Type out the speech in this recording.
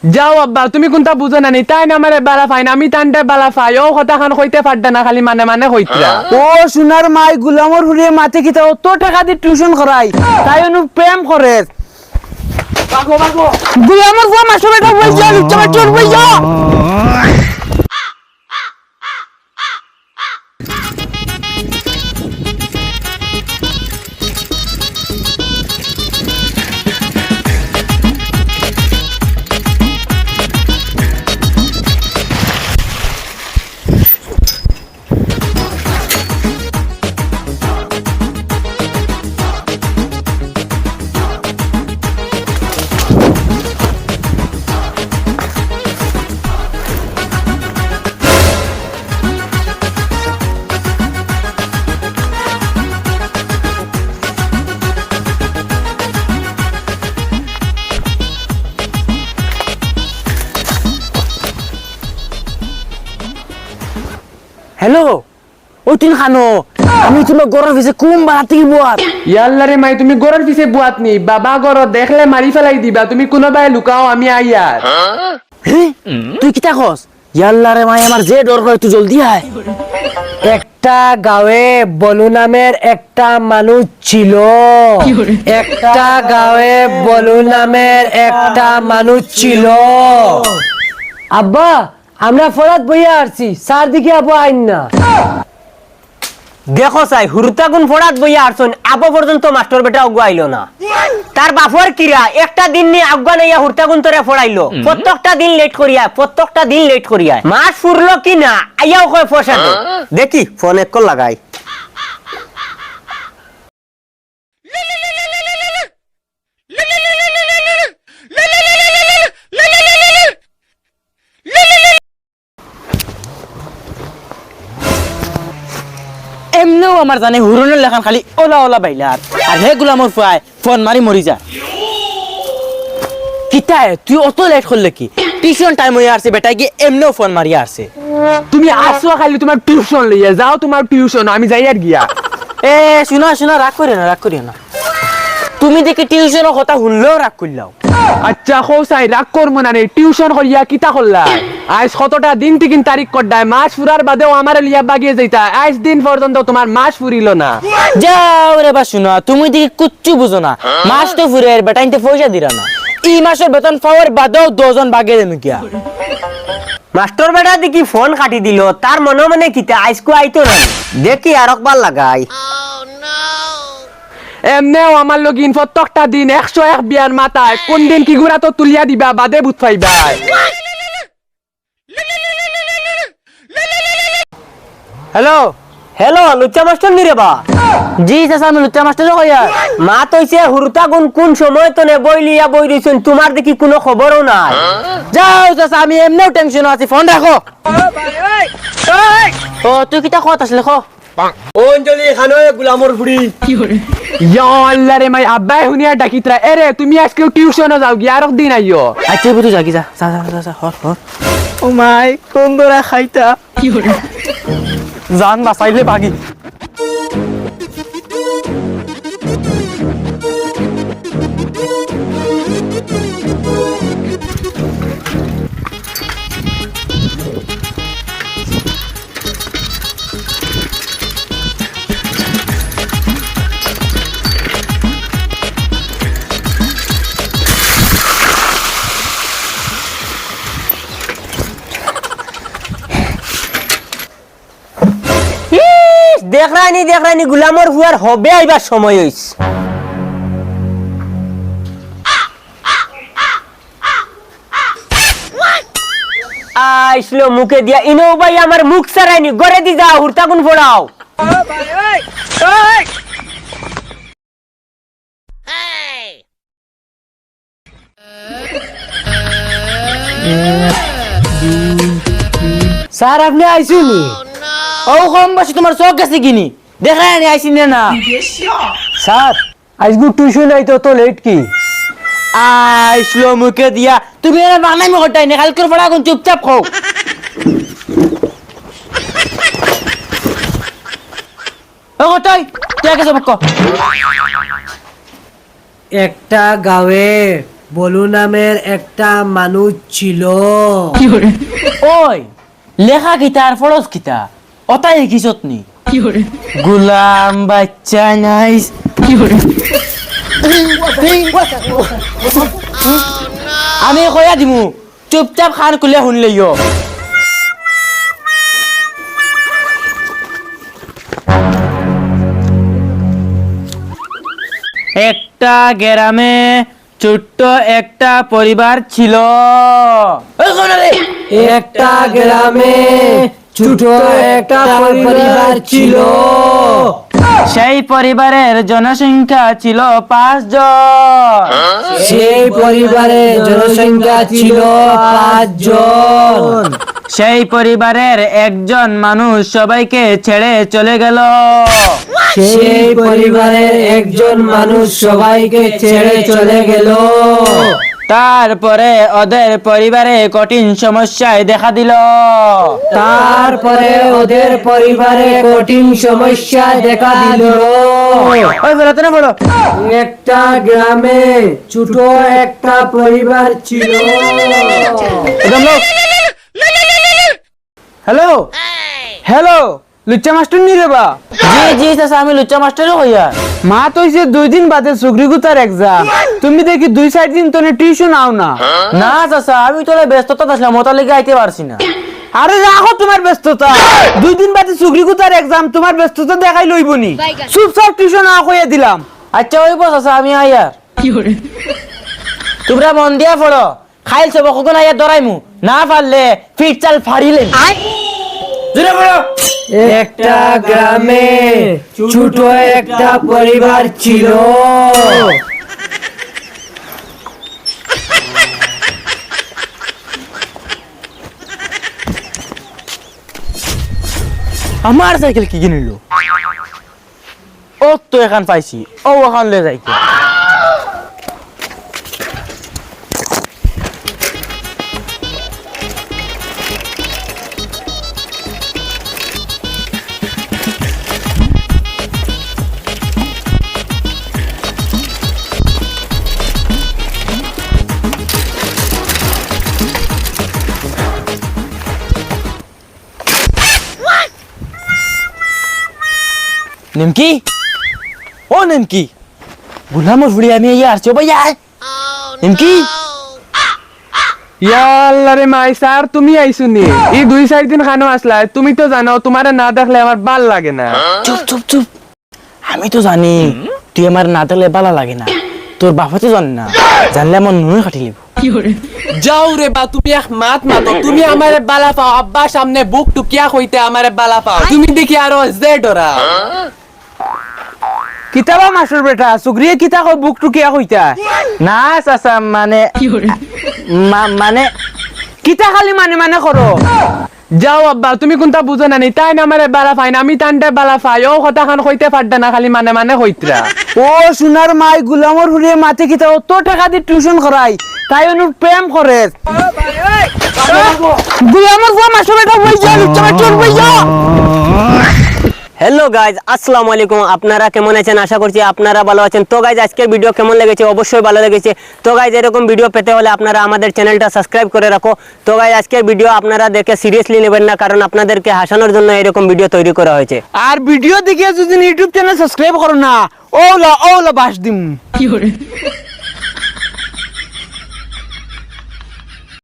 যাও আব্বা তুমি কোনটা বুঝো না নি তাই না আমারে বালা ফাইন আমি তানটা বালা ফাই ও কথা খান কইতে পারদা না খালি মানে মানে কইতরা ও সোনার মাই গুলামর হুরিয়ে মাতে কিতা অত টাকা দিয়ে টিউশন করাই তাই অনু প্রেম করে বাগো বাগো গুলামর ফুয়া মাস্টার বেটা বইজা লুচ্চা বাচ্চা বইজা হ্যালো ও তিন খানো আমি তোমার গরর ভিসে কুম বাড়াতে কি বুয়াত ইয়াল্লা রে মাই তুমি গরর পিছে বুয়াত নি বাবা গর দেখলে মারি ফেলাই দিবা তুমি কোনোবাই লুকাও আমি আইয়ার তুই কিতা কস ইয়াল্লা রে মাই আমার যে ডর করে তুই জলদি আয় একটা গাঁয়ে বলু নামের একটা মানুষ ছিল একটা গাঁয়ে বলু নামের একটা মানুষ ছিল আব্বা আমরা ফরাত বইয়া আসছি চার দিকে আবু আইন না দেখো চাই হুরতাগুন ফড়াত বইয়া আসছেন আবো পর্যন্ত মাস্টার বেটা আগুয়া আইলো না তার বাপর কিরা একটা দিন নি আগুয়া নাইয়া হুরতাগুন তোরে ফড়াইলো প্রত্যেকটা দিন লেট করিয়া মাস ফুরলো কি না আইয়াও কয় পয়সা দে দেখি ফোন এক কল লাগাই এমনেও আমার জানে হুরনের লেখান খালি ওলা ওলা বাইলার আর হে গুলামর ফুয়াই ফোন মারি মরি যা কিতায় তুই অত লেট করলে কি টিউশন টাইম হয়ে আসছে বেটা গিয়ে এমনেও ফোন মারি আসছে তুমি আসো খালি তোমার টিউশন লইয়া যাও তোমার টিউশন আমি যাই আর গিয়া এ শোনা রাগ করিও না তুমি দেখি টিউশনের কথা শুনলেও রাগ করলাও আচ্ছা খোসাই রাগ করবো না রে টিউশন করিয়া কিতা করলা আজ কতটা দিন থেকে তারিখ কড্ডায় মাস ফুরার বাদেও আমার লিয়া বাগিয়ে যাইতা আজ দিন পর্যন্ত তোমার মাস ফুরিল না যাও রে বা শোনা তুমি দেখি কুচ্ছু বুঝো না মাস তো ফুরে বেটা ইনতে পয়সা দিরা না এই মাসের বেতন পাওয়ার বাদেও 2 জন বাগিয়ে দেবে কিয়া মাস্টার বেটা দেখি ফোন কাটি দিল তার মনে মনে কিতা আইসকু আইতো না দেখি আর একবার লাগাই এমনেও আমার লগিন প্রত্যেকটা দিন 101 বিয়ার মাথায় কোন দিন কি গুড়া তো তুলিয়া দিবা বাদে বুঝ পাইবা হ্যালো লুচ্চা মাস্টার নি রে বা জি চাচা আমি লুচ্চা মাস্টার কইয়া মা তইছে হুরতাগুন কোন সময় তো নে বই লিয়া বই রইছেন তোমার দেখি কোনো খবরও নাই যাও চাচা আমি এমনেও টেনশন আছি ফোন রাখো ও তুই কিটা কথা আসলে খো অঞ্জলি খানো গুলামর ফুড়ি ইয়া আল্লাহ রে মাই আব্বাই হুনিয়া ডাকিতরা এরে তুমি আজকে টিউশনে যাও গিয়া আর দিন আইও আচ্ছা বুঝু জাগি যা যা হর ও মাই কোন দরা খাইতা জান বাঁচাইলে বাগি দেখ রানি গুলামর হুয়ার হবে আইবার সময় হইছে আইসলো মুখে দিয়া ইনো ভাই আমার মুখ সারাইনি গড়ে দি যাও হুরতাগুন ফোড়াও স্যার আপনি আইসুনি ও কম বসে তোমার চোখ গেছে কিনি দেখা নি আইসি না স্যার আজগু টিউশন আইতো তো লেট কি আইসলো মুখে দিয়া তুমি এর বানাই মে হটাই না কালকে পড়া কোন চুপচাপ খাও ও হটাই তুই আগে সব কো একটা গাঁয়ে বলু নামের একটা মানুষ ছিল। ওই লেখা কিতা আর ফরজ কিতা অতাই কিছত নি গুলাম বাচ্চা নাইস আমি কয়া দিমু চুপচাপ খান খুলে শুনলেইও একটা গ্রামে ছোট্ট একটা পরিবার ছিল ওই শোনো রে। একটা গ্রামে ছোট একটা পরিবার ছিল। সেই পরিবারের জনসংখ্যা ছিল 5 জন। সেই পরিবারের জনসংখ্যা ছিল 5 জন। সেই পরিবারের একজন মানুষ সবাইকে ছেড়ে চলে গেল। সেই পরিবারের একজন মানুষ সবাইকে ছেড়ে চলে গেল। তারপরে ওদের পরিবারে কঠিন সমস্যায় দেখা দিল। তারপরে ওদের পরিবারে কঠিন সমস্যা দেখা দিল। ওই বলো তো না বলো। একটা গ্রামে ছোট একটা পরিবার ছিল। হ্যালো হ্যালো লুচ্চা মাস্টার নি রেবা জি জি চাচা আমি লুচ্চা মাস্টারও হইয়া। মা তো হইছে 2 দিন বাদে সুগ্রিগুতার এক্সাম, তুমি দেখি 2-4 দিন তোনে টিউশন আও না। না চাচা আমি তোলে ব্যস্ততা আসলাম ওটা লেগে আইতে পারছি না। আরে রাখো তোমার ব্যস্ততা, 2 দিন বাদে সুগ্রিগুতার এক্সাম, তোমার ব্যস্ততা দেখাই লইবনি। চুপচাপ টিউশন আও কইয়া দিলাম। আচ্ছা ওই বস চাচা আমি আইয়ার। তোমরা মন দিয়া পড়ো, খাইল সব কখন আইয়া দরাইমু, না পারলে ফিট চাল ফাড়িলে জুড়ে পড়ো। একটা গ্রামে ছোট একটা পরিবার ছিল। আমার সাইকেল কি কিনিল? ও তো এখন পাইছি, ও এখন লে যাই। নিমকি ও নিমকি গুলামর ফুড়ি আমি ইয়ে আসছো ভাইয়া নিমকি ইয়াল্লা রে মাই স্যার, তুমি আইছুনি? এই 2-4 দিন খানো আসলা, তুমি তো জানো তোমারে না দেখলে আমার ভাল লাগে না। চুপ চুপ চুপ আমি তো জানি তুই আমার না দেখলে ভালো লাগে না, তোর বাবা তো জানে না, জানলে আমার নুন কাটি লিব। যাও রে বা, তুমি এক মাত মাতো, তুমি আমারে বালা পাও, আব্বা সামনে বুক টুকিয়া কইতে আমারে বালা পাও, তুমি দেখি আরো যে ডরা। কিতাবা মাসুর বেটা সুগ্রিয়ে কিতা কই বুক টুকিয়া কইতা? না চাচা মানে মানে কিতা খালি মানে মানে করো। যাও আব্বা, তুমি কোনটা বুঝো না নি, তাই না আমারে বালা পাই না, আমি তানতে বালা পাই, ও কথা খান কইতে পারদা না, খালি মানে মানে কইতরা। ও সোনার মাই গুলামর হুড়িয়ে মাতে কিতা অত টাকা দিয়ে টিউশন করাই, তাই অনু প্রেম করে। গুলামর বুয়া মাসুর বেটা বই যা, লুচ্চা মাস্টার বই যা। হ্যালো গাইজ, আসসালামু আলাইকুম। আপনারা কেমন আছেন? আশা করছি আপনারা ভালো আছেন। তো গাইজ আজকের ভিডিও কেমন লেগেছে? অবশ্যই ভালো লেগেছে। তো গাইজ এরকম ভিডিও পেতে হলে আপনারা আমাদের চ্যানেলটা সাবস্ক্রাইব করে রাখো। তো গাইজ আজকের ভিডিও আপনারা দেখে সিরিয়াসলি নেবেন না, কারণ আপনাদেরকে হাসানোর জন্য এরকম ভিডিও তৈরি করা হয়েছে। আর ভিডিও দেখে যদি ইউটিউব চ্যানেল সাবস্ক্রাইব করো না, ওলা ওলা বাস দিম।